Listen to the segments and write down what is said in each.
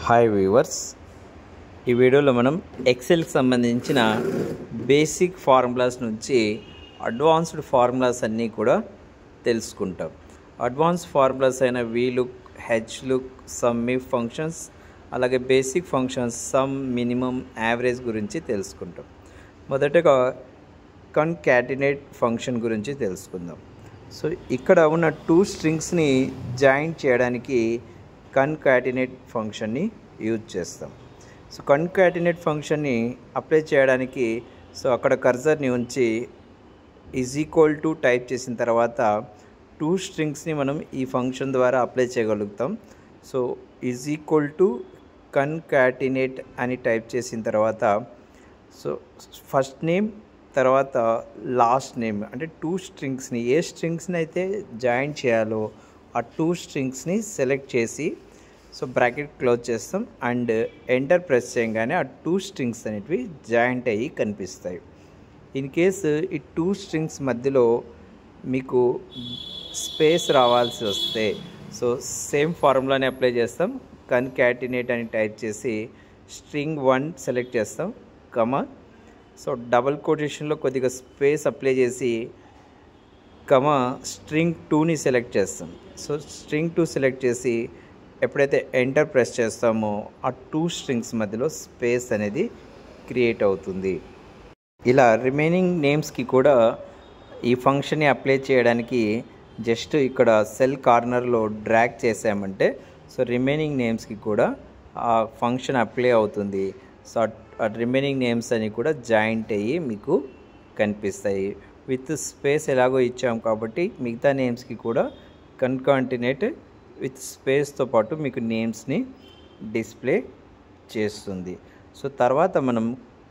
Hi viewers, ఈ వీడియోలో మనం ఎక్సెల్కి సంబంధించిన బేసిక్ ఫార్ములాస్ నుంచి అడ్వాన్స్డ్ ఫార్ములాస్ అన్నీ కూడా తెలుసుకుంటాం. అడ్వాన్స్ ఫార్ములాస్ అయిన వీలుక్, హెచ్లుక్, సమ్మిఫ్ ఫంక్షన్స్, అలాగే basic functions some, minimum, average గురించి తెలుసుకుంటాం. మొదటగా కన్కాటినేట్ ఫంక్షన్ గురించి తెలుసుకుందాం. సో ఇక్కడ ఉన్న టూ స్ట్రింగ్స్ని జాయిన్ చేయడానికి కన్కాటినేట్ ఫంక్షన్ని యూజ్ చేస్తాం. సో కన్కాటినేట్ ఫంక్షన్ని అప్లై చేయడానికి అక్కడ కర్సర్ని ఉంచి ఈజ్ ఈక్వల్ టు టైప్ చేసిన తర్వాత టూ స్ట్రింగ్స్ని మనం ఈ ఫంక్షన్ ద్వారా అప్లై చేయగలుగుతాం. So is equal to concatenate అని టైప్ చేసిన తర్వాత ఫస్ట్ నేమ్ తర్వాత లాస్ట్ నేమ్ అంటే టూ స్ట్రింగ్స్ని ఏ స్ట్రింగ్స్ని అయితే జాయిన్ చేయాలో ఆ టూ స్ట్రింగ్స్ని సెలెక్ట్ చేసి బ్రాకెట్ క్లోజ్ చేస్తాం అండ్ ఎంటర్ ప్రెస్ చేయగానే ఆ టూ స్ట్రింగ్స్ అనేటివి జాయింట్ అయ్యి కనిపిస్తాయి. ఇన్ కేసు ఈ టూ స్ట్రింగ్స్ మధ్యలో మీకు స్పేస్ రావాల్సి వస్తే సేమ్ ఫార్ములాని అప్లై చేస్తాం. కన్కాటినేట్ అని టైప్ చేసి స్ట్రింగ్ 1 సెలెక్ట్ చేస్తాం, కమా డబల్ కొటేషన్లో కొద్దిగా స్పేస్ అప్లై చేసి కమా స్ట్రింగ్ 2ని సెలెక్ట్ చేస్తాం. స్ట్రింగ్ 2 సెలెక్ట్ చేసి ఎప్పుడైతే ఎంటర్ ప్రెస్ చేస్తామో ఆ టూ స్ట్రింగ్స్ మధ్యలో స్పేస్ అనేది క్రియేట్ అవుతుంది. ఇలా రిమైనింగ్ నేమ్స్కి కూడా ఈ ఫంక్షన్ని అప్లై చేయడానికి జస్ట్ ఇక్కడ సెల్ కార్నర్లో డ్రాగ్ చేసామంటే రిమైనింగ్ నేమ్స్కి కూడా ఆ ఫంక్షన్ అప్లై అవుతుంది. ఆ రిమైనింగ్ నేమ్స్ అని కూడా జాయింట్ అయ్యి మీకు కనిపిస్తాయి. విత్ స్పేస్ ఎలాగో ఇచ్చాం కాబట్టి మిగతా నేమ్స్కి కూడా కన్కాటినేట్ విత్ స్పేస్తో పాటు మీకు నేమ్స్ని డిస్ప్లే చేస్తుంది. తర్వాత మనం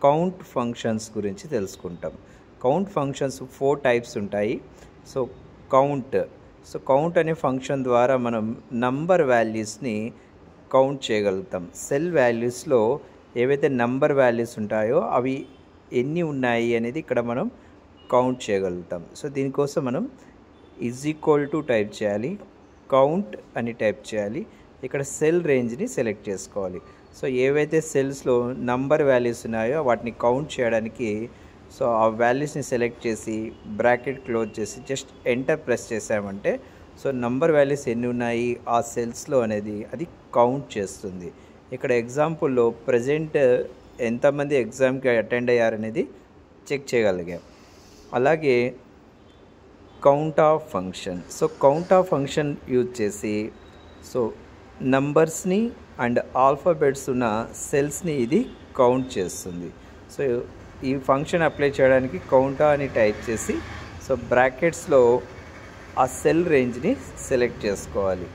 కౌంట్ ఫంక్షన్స్ గురించి తెలుసుకుంటాం. కౌంట్ ఫంక్షన్స్ 4 టైప్స్ ఉంటాయి. కౌంట్ అనే ఫంక్షన్ ద్వారా మనం నంబర్ వాల్యూస్ని కౌంట్ చేయగలుగుతాం. సెల్ వాల్యూస్లో ఏవైతే నంబర్ వాల్యూస్ ఉంటాయో అవి ఎన్ని ఉన్నాయి అనేది ఇక్కడ మనం కౌంట్ చేయగలుగుతాం. దీనికోసం మనం ఈజ్ ఈక్వల్ టు టైప్ చేయాలి, కౌంట్ అని టైప్ చేయాలి. ఇక్కడ సెల్ రేంజ్ని సెలెక్ట్ చేసుకోవాలి. ఏవైతే సెల్స్లో నంబర్ వాల్యూస్ ఉన్నాయో వాటిని కౌంట్ చేయడానికి ఆ వాల్యూస్ని సెలెక్ట్ చేసి బ్రాకెట్ క్లోజ్ చేసి జస్ట్ ఎంటర్ ప్రెస్ చేసామంటే నంబర్ వాల్యూస్ ఎన్ని ఉన్నాయి ఆ సెల్స్లో అనేది అది కౌంట్ చేస్తుంది. ఇక్కడ ఎగ్జాంపుల్లో ప్రజెంట్ ఎంతమంది ఎగ్జామ్కి అటెండ్ అయ్యారనేది చెక్ చేయగలిగాం. అలాగే count of function count of function use చేసి నంబర్స్ని అండ్ ఆల్ఫాబెట్స్ ఉన్న సెల్స్ని ఇది కౌంట్ చేస్తుంది. ఈ ఫంక్షన్ అప్లై చేయడానికి కౌంట్ అని టైప్ చేసి బ్రాకెట్స్లో ఆ సెల్ రేంజ్ని సెలెక్ట్ చేసుకోవాలి.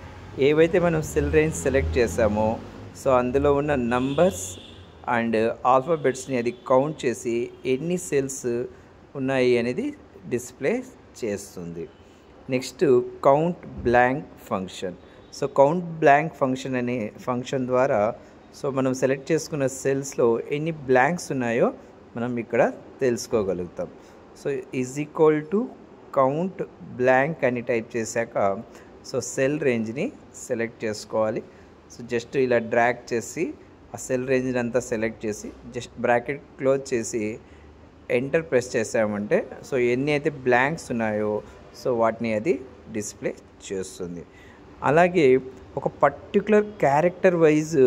ఏవైతే మనం సెల్ రేంజ్ సెలెక్ట్ చేసామో అందులో ఉన్న నంబర్స్ అండ్ ఆల్ఫాబెట్స్ని అది కౌంట్ చేసి ఎన్ని సెల్స్ ఉన్నాయి అనేది డిస్ప్లే చేస్తుంది. Next count blank function count blank function అనే ఫంక్షన్ ద్వారా మనం సెలెక్ట్ చేసుకున్న సెల్స్లో ఎన్ని బ్లాంక్స్ ఉన్నాయో మనం ఇక్కడ తెలుసుకోగలుగుతాం. Is equal to count blank అని టైప్ చేశాక సెల్ రేంజ్ని సెలెక్ట్ చేసుకోవాలి. జస్ట్ ఇలా డ్రాగ్ చేసి ఆ సెల్ రేంజ్ని అంతా సెలెక్ట్ చేసి జస్ట్ బ్రాకెట్ క్లోజ్ చేసి ఎంటర్ ప్రెస్ చేసామంటే ఎన్ని అయితే బ్లాంక్స్ ఉన్నాయో వాటిని అది డిస్ప్లే చేస్తుంది. అలాగే ఒక పర్టికులర్ క్యారెక్టర్ వైజ్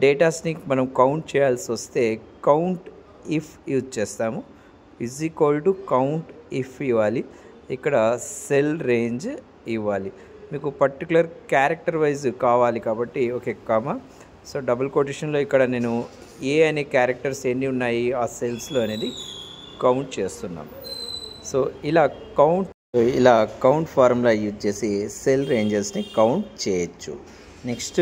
డేటాస్ని మనం కౌంట్ చేయాల్సి వస్తే కౌంట్ ఇఫ్ యూజ్ చేస్తాము. Is equal to count if ఇవ్వాలి, ఇక్కడ సెల్ రేంజ్ ఇవ్వాలి. మీకు పర్టికులర్ క్యారెక్టర్ వైజ్ కావాలి కాబట్టి కామా డబుల్ కొటేషన్లో ఇక్కడ నేను ఏ అనే క్యారెక్టర్స్ ఎన్ని ఉన్నాయి ఆ సెల్స్లో అనేది కౌంట్ చేస్తున్నాం. ఇలా కౌంట్ ఫార్ములా యూజ్ చేసి సెల్ రేంజెస్ని కౌంట్ చేయొచ్చు. నెక్స్ట్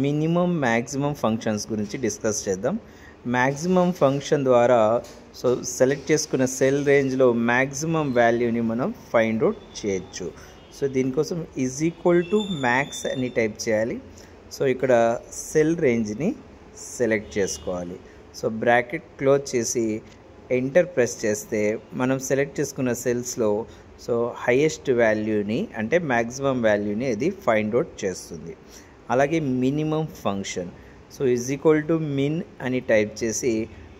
మినిమం, మ్యాక్సిమం ఫంక్షన్స్ గురించి డిస్కస్ చేద్దాం. మ్యాక్సిమం ఫంక్షన్ ద్వారా సెలెక్ట్ చేసుకున్న సెల్ రేంజ్లో మ్యాక్సిమం వాల్యూని మనం ఫైండ్ అవుట్ చేయొచ్చు. దీనికోసం ఈజ్ ఈక్వల్ టు మ్యాక్స్ అని టైప్ చేయాలి. ఇక్కడ సెల్ రేంజ్ని సెలెక్ట్ చేసుకోవాలి. బ్రాకెట్ క్లోజ్ చేసి ఎంటర్ ప్రెస్ చేస్తే మనం సెలెక్ట్ చేసుకున్న సెల్స్లో హైయెస్ట్ వాల్యూని అంటే మ్యాక్సిమం వాల్యూని అది ఫైండ్ అవుట్ చేస్తుంది. అలాగే minimum function. So is equal to min అని టైప్ చేసి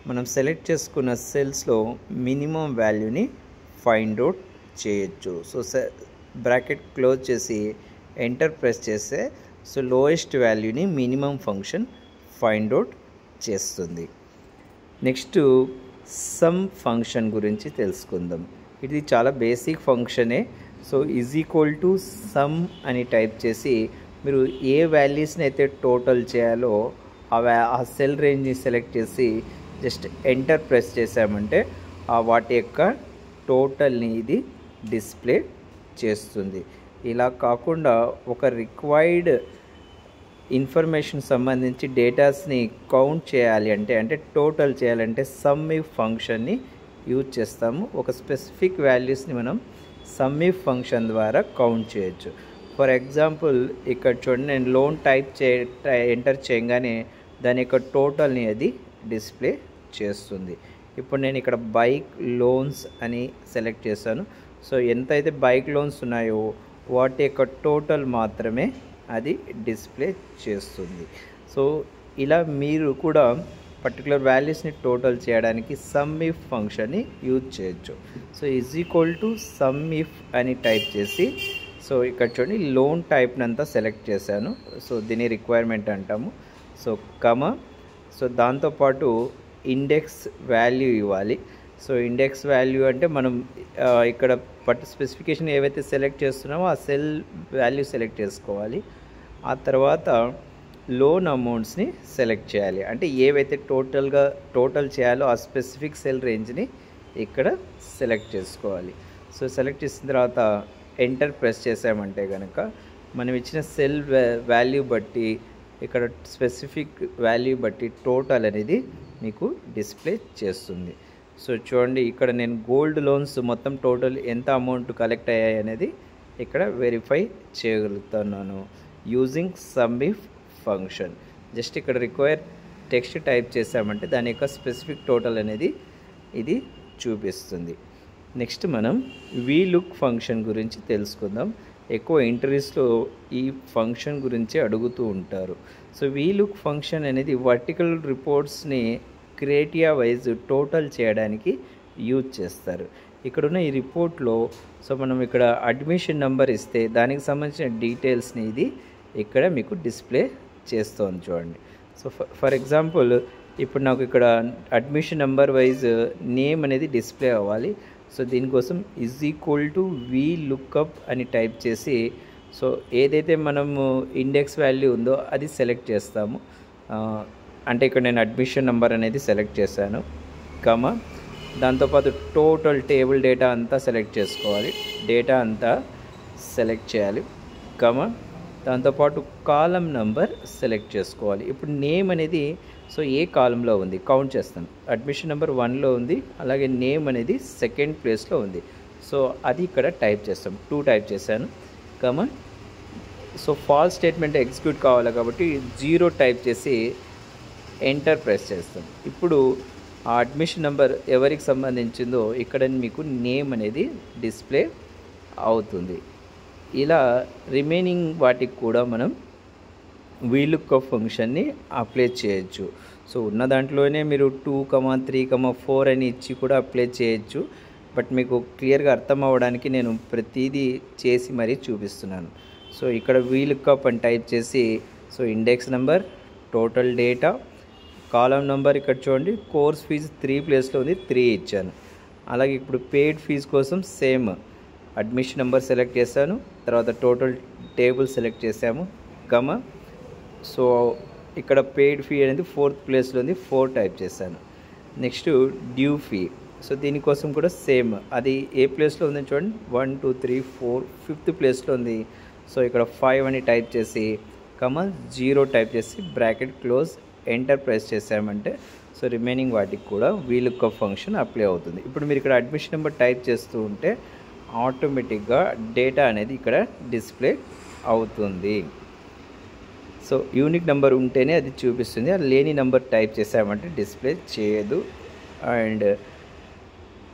మనం సెలెక్ట్ చేసుకున్న సెల్స్లో మినిమం వాల్యూని ఫైండ్ అవుట్ చేయొచ్చు. సో బ్రాకెట్ క్లోజ్ చేసి ఎంటర్ ప్రెస్ చేస్తే సో లోయెస్ట్ వాల్యూని మినిమం ఫంక్షన్ ఫైండ్ అవుట్ చేస్తుంది. నెక్స్ట్ సమ్ ఫంక్షన్ గురించి తెలుసుకుందాం. ఇది చాలా బేసిక్ ఫంక్షనే. So is equal to sum అని టైప్ చేసి మీరు ఏ వాల్యూస్ని అయితే టోటల్ చేయాలో ఆ సెల్ రేంజ్ని సెలెక్ట్ చేసి జస్ట్ ఎంటర్ ప్రెస్ చేసామంటే వాటి యొక్క టోటల్ని ఇది డిస్ప్లే చేస్తుంది. ఇలా కాకుండా ఒక రిక్వైర్డ్ ఇన్ఫర్మేషన్ సంబంధించి డేటాస్ని కౌంట్ చేయాలి అంటే టోటల్ చేయాలంటే సమ్ ఇఫ్ ఫంక్షన్ని యూజ్ చేస్తాము. ఒక స్పెసిఫిక్ వాల్యూస్ని మనం సమ్ ఇఫ్ ఫంక్షన్ ద్వారా కౌంట్ చేయొచ్చు. ఫర్ ఎగ్జాంపుల్ ఇక్కడ చూడండి, నేను లోన్ ఎంటర్ చేయగానే దాని యొక్క టోటల్ని అది డిస్ప్లే చేస్తుంది. ఇప్పుడు నేను ఇక్కడ బైక్ లోన్స్ అని సెలెక్ట్ చేశాను. సో ఎంతైతే బైక్ లోన్స్ ఉన్నాయో వాటి యొక్క టోటల్ మాత్రమే అది డిస్ప్లే చేస్తుంది. సో ఇలా మీరు కూడా పర్టికులర్ వాల్యూస్ని టోటల్ చేయడానికి సమ్ ఇఫ్ ఫంక్షన్ని యూజ్ చేయొచ్చు. So is equal to some if అని టైప్ చేసి సో ఇక్కడ చూడండి లోన్ టైప్ని అంతా సెలెక్ట్ చేశాను. సో దీని రిక్వైర్మెంట్ అంటాము. సో సో దాంతోపాటు ఇండెక్స్ వాల్యూ ఇవ్వాలి. సో ఇండెక్స్ వాల్యూ అంటే మనం ఇక్కడ స్పెసిఫికేషన్ ఏవైతే సెలెక్ట్ చేస్తున్నామో ఆ సెల్ వాల్యూ సెలెక్ట్ చేసుకోవాలి. ఆ తర్వాత లోన్ అమౌంట్స్ని సెలెక్ట్ చేయాలి. అంటే ఏవైతే టోటల్ చేయాలో ఆ స్పెసిఫిక్ సెల్ రేంజ్ని ఇక్కడ సెలెక్ట్ చేసుకోవాలి. సో సెలెక్ట్ చేసిన తర్వాత ఎంటర్ ప్రెస్ చేసామంటే కనుక మనం ఇచ్చిన సెల్ వాల్యూ బట్టి ఇక్కడ స్పెసిఫిక్ వాల్యూ బట్టి టోటల్ అనేది మీకు డిస్ప్లే చేస్తుంది. సో చూడండి, ఇక్కడ నేను గోల్డ్ లోన్స్ మొత్తం టోటల్ ఎంత అమౌంట్ కలెక్ట్ అయ్యాయి అనేది ఇక్కడ వెరిఫై చేయగలుగుతున్నాను using some if function. Just ఇక్కడ రిక్వైర్ టెక్స్ట్ టైప్ చేసామంటే దాని యొక్క స్పెసిఫిక్ టోటల్ అనేది ఇది చూపిస్తుంది. నెక్స్ట్ మనం వీలుక్ ఫంక్షన్ గురించి తెలుసుకుందాం. ఎక్కువ ఇంటర్వ్యూస్లో ఈ ఫంక్షన్ గురించి అడుగుతూ ఉంటారు. సో వీలుక్ ఫంక్షన్ అనేది వర్టికల్ రిపోర్ట్స్ని క్రైటీరియా వైజ్ టోటల్ చేయడానికి యూజ్ చేస్తారు. ఇక్కడున్న ఈ రిపోర్ట్లో సో మనం ఇక్కడ అడ్మిషన్ నెంబర్ ఇస్తే దానికి సంబంధించిన డీటెయిల్స్ని ఇది ఇక్కడ మీకు డిస్ప్లే చేస్తుంది చూడండి. సో ఫర్ ఎగ్జాంపుల్ ఇప్పుడు నాకు ఇక్కడ అడ్మిషన్ నెంబర్ వైజ్ నేమ్ అనేది డిస్ప్లే అవ్వాలి. సో దీనికోసం is equal to V lookup అని టైప్ చేసి సో ఏదైతే మనము ఇండెక్స్ వాల్యూ ఉందో అది సెలెక్ట్ చేస్తాము. అంటే ఇక్కడ నేను అడ్మిషన్ నెంబర్ అనేది సెలెక్ట్ చేశాను, దాంతోపాటు టోటల్ టేబుల్ డేటా అంతా సెలెక్ట్ చేసుకోవాలి, డేటా అంతా సెలెక్ట్ చేయాలి, దాంతోపాటు కాలం నెంబర్ సెలెక్ట్ చేసుకోవాలి. ఇప్పుడు నేమ్ అనేది సో ఏ కాలంలో ఉంది కౌంట్ చేస్తాను. అడ్మిషన్ నెంబర్ 1లో ఉంది, అలాగే నేమ్ అనేది సెకండ్ ప్లేస్లో ఉంది. సో అది ఇక్కడ టైప్ చేస్తాం. 2 టైప్ చేశాను, సో ఫాల్స్ స్టేట్మెంట్ ఎగ్జిక్యూట్ కావాలి కాబట్టి 0 టైప్ చేసి ఎంటర్ ప్రెస్ చేస్తాం. ఇప్పుడు ఆ అడ్మిషన్ నెంబర్ ఎవరికి సంబంధించిందో ఇక్కడ మీకు నేమ్ అనేది డిస్ప్లే అవుతుంది. ఇలా రిమైనింగ్ వాటికి కూడా మనం వీలుక్అప్ ఫంక్షన్ని అప్లై చేయొచ్చు. సో ఉన్న దాంట్లోనే మీరు 2, 3, 4 అని ఇచ్చి కూడా అప్లై చేయొచ్చు. బట్ మీకు క్లియర్గా అర్థం అవ్వడానికి నేను ప్రతిదీ చేసి మరీ చూపిస్తున్నాను. సో ఇక్కడ వీలుక్అప్ అని టైప్ చేసి so index number, total data, column number ఇక్కడ చూడండి, కోర్స్ ఫీజు 3 ప్లేస్లో ఉంది, 3 ఇచ్చాను. అలాగే ఇప్పుడు పెయిడ్ ఫీజు కోసం సేమ్ అడ్మిషన్ నెంబర్ సెలెక్ట్ చేశాను, తర్వాత టోటల్ టేబుల్ సెలెక్ట్ చేసాము, సో ఇక్కడ పెయిడ్ ఫీ అనేది 4th ప్లేస్లో ఉంది, 4 టైప్ చేశాను. నెక్స్ట్ డ్యూ ఫీ, సో దీనికోసం కూడా సేమ్ అది ఏ ప్లేస్లో ఉందని చూడండి, 1, 2, 3, 4 5th ప్లేస్లో ఉంది. సో ఇక్కడ 5 అని టైప్ చేసి 0 టైప్ చేసి బ్రాకెట్ క్లోజ్ ఎంటర్ ప్రెస్ చేసామంటే సో రిమైనింగ్ వాటికి కూడా వీలుక్అప్ ఫంక్షన్ అప్లై అవుతుంది. ఇప్పుడు మీరు ఇక్కడ అడ్మిషన్ నెంబర్ టైప్ చేస్తూ ఉంటే ఆటోమేటిక్గా డేటా అనేది ఇక్కడ డిస్ప్లే అవుతుంది. సో యూనిక్ నెంబర్ ఉంటేనే అది చూపిస్తుంది, అది లేని నెంబర్ టైప్ చేసామంటే డిస్ప్లే చేయదు. అండ్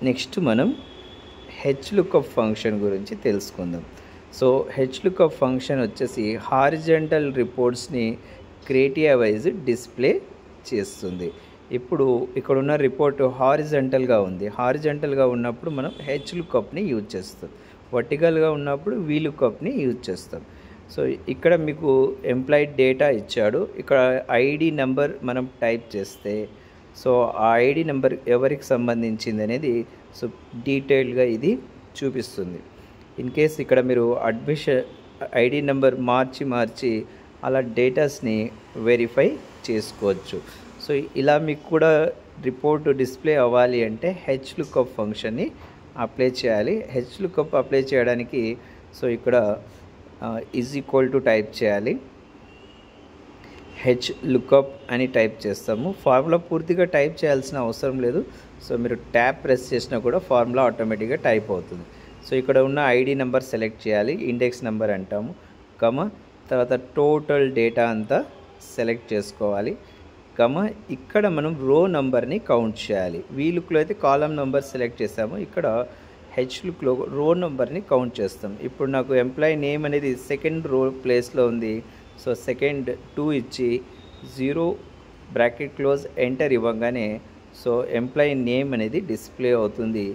నెక్స్ట్ మనం హెచ్లుక్అప్ ఫంక్షన్ గురించి తెలుసుకుందాం. సో హెచ్లుకప్ ఫంక్షన్ వచ్చేసి హారిజంటల్ రిపోర్ట్స్ని క్రైటీరియా వైజ్ డిస్ప్లే చేస్తుంది. ఇప్పుడు ఇక్కడ ఉన్న రిపోర్ట్ హారిజంటల్గా ఉంది. హారిజంటల్గా ఉన్నప్పుడు మనం హెచ్లుకప్ని యూజ్ చేస్తాం. వర్టికల్గా ఉన్నప్పుడు వీలుకప్ని యూజ్ చేస్తాం. సో ఇక్కడ మీకు ఎంప్లాయీ డేటా ఇచ్చాడు. ఇక్కడ ఐడి నెంబర్ మనం టైప్ చేస్తే సో ఆ ఐడి నెంబర్ ఎవరికి సంబంధించింది అనేది సో డీటెయిల్గా ఇది చూపిస్తుంది. ఇన్ కేస్ ఇక్కడ మీరు అడ్మిషన్ ఐడి నెంబర్ మార్చి అలా డేటాస్ని వెరిఫై చేసుకోవచ్చు. సో ఇలా మీకు కూడా రిపోర్ట్ డిస్ప్లే అవ్వాలి అంటే హెచ్లుకప్ ఫంక్షన్ని అప్లై చేయాలి. హెచ్లుకప్ అప్లై చేయడానికి సో ఇక్కడ = టైప్ చేయాలి. హెచ్లుకప్ అని టైప్ చేస్తాము. ఫార్ములా పూర్తిగా టైప్ చేయాల్సిన అవసరం లేదు. సో మీరు ట్యాబ్ ప్రెస్ చేసినా కూడా ఫార్ములా ఆటోమేటిక్గా టైప్ అవుతుంది. సో ఇక్కడ ఉన్న ఐడి నెంబర్ సెలెక్ట్ చేయాలి, ఇండెక్స్ నెంబర్ అంటాము, తర్వాత టోటల్ డేటా అంతా సెలెక్ట్ చేసుకోవాలి, ఇక్కడ మనం రో నెంబర్ని కౌంట్ చేయాలి. వీలుక్లో అయితే కాలం నెంబర్ సెలెక్ట్ చేసాము, ఇక్కడ హెచ్లుక్లో రో నెంబర్ని కౌంట్ చేస్తాం. ఇప్పుడు నాకు ఎంప్లాయీ నేమ్ అనేది సెకండ్ రో ప్లేస్లో ఉంది. సో సెకండ్ 2 ఇచ్చి 0 బ్రాకెట్ క్లోజ్ ఎంటర్ ఇవ్వగానే సో ఎంప్లాయీ నేమ్ అనేది డిస్ప్లే అవుతుంది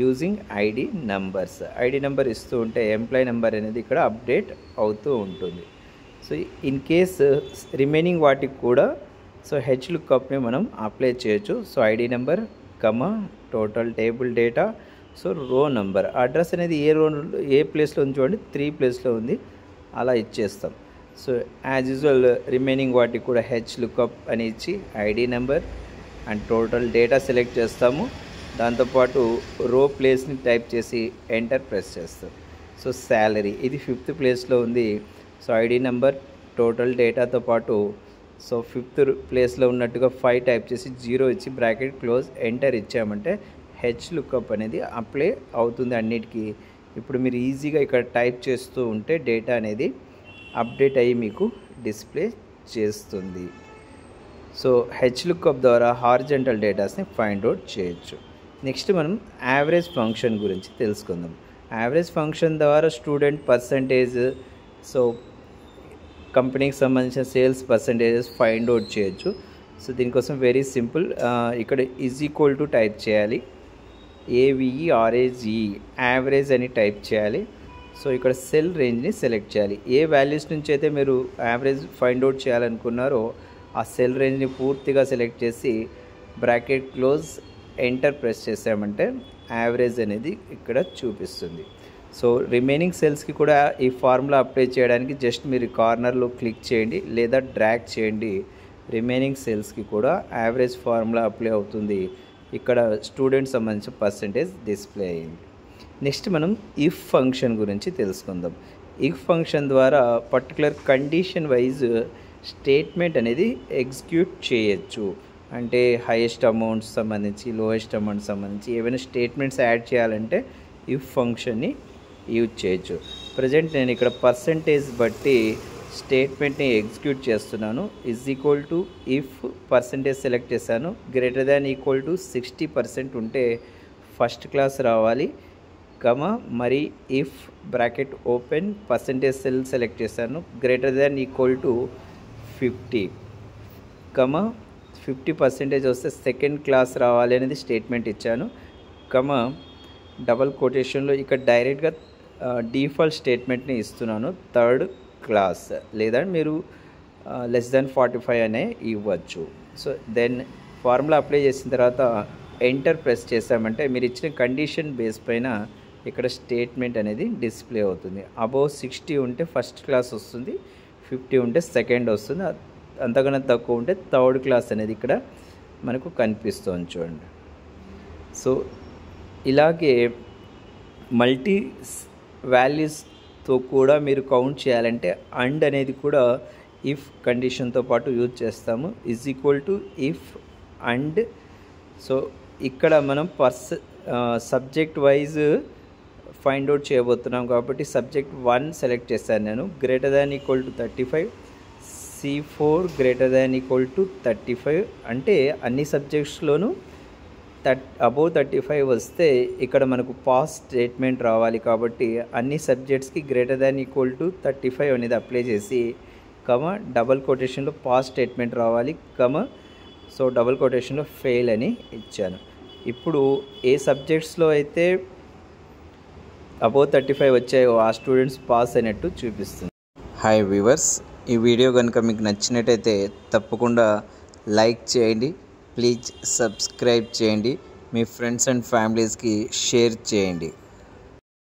using ID numbers. ID number ఇస్తూ ఉంటే ఎంప్లాయీ నెంబర్ అనేది ఇక్కడ అప్డేట్ అవుతూ ఉంటుంది. సో ఇన్ కేస్ రిమైనింగ్ వాటికి కూడా సో హెచ్లుకప్ని మనం అప్లై చేయొచ్చు. So ID number total table data so రో నెంబర్. అడ్రస్ అనేది ఏ ప్లేస్లో ఉంది చూడండి, 3 ప్లేస్లో ఉంది, అలా ఇచ్చేస్తాం. సో యాజ్ యూజువల్ రిమైనింగ్ వాటికి కూడా హెచ్లుకప్ అని ఇచ్చి ID number and total data select చేస్తాము. దాంతోపాటు రో ప్లేస్ని టైప్ చేసి ఎంటర్ ప్రెస్ చేస్తాం. సో శాలరీ ఇది 5th ప్లేస్లో ఉంది. సో ఐడి నెంబర్ టోటల్ డేటాతో పాటు సో 5th ప్లేస్లో ఉన్నట్టుగా 5 టైప్ చేసి 0 ఇచ్చి బ్రాకెట్ క్లోజ్ ఎంటర్ ఇచ్చామంటే హెచ్లుకప్ అనేది అప్లై అవుతుంది అన్నిటికీ. ఇప్పుడు మీరు ఈజీగా ఇక్కడ టైప్ చేస్తూ ఉంటే డేటా అనేది అప్డేట్ అయ్యి మీకు డిస్ప్లే చేస్తుంది. సో హెచ్లుకప్ ద్వారా హారిజంటల్ డేటాస్ని ఫైండ్ అవుట్ చేయొచ్చు. నెక్స్ట్ మనం యావరేజ్ ఫంక్షన్ గురించి తెలుసుకుందాం. యావరేజ్ ఫంక్షన్ ద్వారా స్టూడెంట్ పర్సంటేజ్ సో కంపెనీకి సంబంధించిన సేల్స్ పర్సంటేజెస్ ఫైండ్ అవుట్ చేయొచ్చు. సో దీనికోసం వెరీ సింపుల్, ఇక్కడ = టైప్ చేయాలి, AVERAGE యావరేజ్ అని టైప్ చేయాలి. సో ఇక్కడ సెల్ రేంజ్ని సెలెక్ట్ చేయాలి. ఏ వాల్యూస్ నుంచి అయితే మీరు యావరేజ్ ఫైండ్ అవుట్ చేయాలనుకున్నారో ఆ సెల్ రేంజ్ని పూర్తిగా సెలెక్ట్ చేసి బ్రాకెట్ క్లోజ్ ఎంటర్ ప్రెస్ చేసామంటే యావరేజ్ అనేది ఇక్కడ చూపిస్తుంది. సో రిమైనింగ్ సెల్స్కి కూడా ఈ ఫార్ములా అప్లై చేయడానికి జస్ట్ మీరు కార్నర్లో క్లిక్ చేయండి లేదా డ్రాగ్ చేయండి. రిమైనింగ్ సెల్స్కి కూడా యావరేజ్ ఫార్ములా అప్లై అవుతుంది. ఇక్కడ స్టూడెంట్ సంబంధించిన పర్సంటేజ్ డిస్ప్లే అయ్యింది. నెక్స్ట్ మనం ఇఫ్ ఫంక్షన్ గురించి తెలుసుకుందాం. ఇఫ్ ఫంక్షన్ ద్వారా పర్టికులర్ కండిషన్ వైజ్ స్టేట్మెంట్ అనేది ఎగ్జిక్యూట్ చేయొచ్చు. అంటే హైయెస్ట్ అమౌంట్స్ సంబంధించి లోయెస్ట్ అమౌంట్ సంబంధించి ఏవైనా స్టేట్మెంట్స్ యాడ్ చేయాలంటే ఇఫ్ ఫంక్షన్ని యూజ్ చేయొచ్చు. ప్రజెంట్ నేను ఇక్కడ పర్సంటేజ్ బట్టి స్టేట్మెంట్ని ఎగ్జిక్యూట్ చేస్తున్నాను. = ఇఫ్ పర్సంటేజ్ సెలెక్ట్ చేశాను, > 60% ఉంటే ఫస్ట్ క్లాస్ రావాలి, మరి if bracket open percentage cell select చేశాను, > 50, 50% వస్తే సెకండ్ క్లాస్ రావాలి అనేది స్టేట్మెంట్ ఇచ్చాను, డబల్ కోటేషన్లో ఇక్కడ డైరెక్ట్గా డిఫాల్ట్ స్టేట్మెంట్ని ఇస్తున్నాను, థర్డ్ క్లాస్, లేదా మీరు <45 అనే ఇవ్వచ్చు. సో దెన్ ఫార్ములా అప్లై చేసిన తర్వాత ఎంటర్ ప్రెస్ చేసామంటే మీరు ఇచ్చిన కండిషన్ బేస్ పైన ఇక్కడ స్టేట్మెంట్ అనేది డిస్ప్లే అవుతుంది. అబోవ్ 60 ఉంటే ఫస్ట్ క్లాస్ వస్తుంది, 50 ఉంటే సెకండ్ వస్తుంది, అంతకన్నా తక్కువ ఉంటే థర్డ్ క్లాస్ అనేది ఇక్కడ మనకు కనిపిస్తుంది చూడండి. సో ఇలాగే మల్టీ వాల్యూస్తో కూడా మీరు కౌంట్ చేయాలంటే అండ్ అనేది కూడా ఇఫ్ కండిషన్తో పాటు యూజ్ చేస్తాము. = ఇఫ్ అండ్. సో ఇక్కడ మనం సబ్జెక్ట్ వైజ్ ఫైండ్ అవుట్ చేయబోతున్నాం కాబట్టి సబ్జెక్ట్ 1 సెలెక్ట్ చేశాను నేను, > 35, C4 > 35 అంటే అన్ని సబ్జెక్ట్స్లోనూ అబోవ్ 35 వస్తే ఇక్కడ మనకు పాస్ స్టేట్మెంట్ రావాలి. కాబట్టి అన్ని సబ్జెక్ట్స్కి గ్రేటర్ దాన్ ఈక్వల్ టు 35 అనేది అప్లై చేసి డబల్ కొటేషన్లో పాస్ స్టేట్మెంట్ రావాలి, సో డబల్ కొటేషన్లో ఫెయిల్ అని ఇచ్చాను. ఇప్పుడు ఏ సబ్జెక్ట్స్లో అయితే అబోవ్ 35 వచ్చాయో ఆ స్టూడెంట్స్ పాస్ అయినట్టు చూపిస్తుంది. హాయ్ వ్యూవర్స్, ఈ వీడియో కనుక మీకు నచ్చినట్టయితే తప్పకుండా లైక్ చేయండి, ప్లీజ్ సబ్స్క్రైబ్ చేయండి, మీ ఫ్రెండ్స్ అండ్ ఫ్యామిలీస్కి షేర్ చేయండి.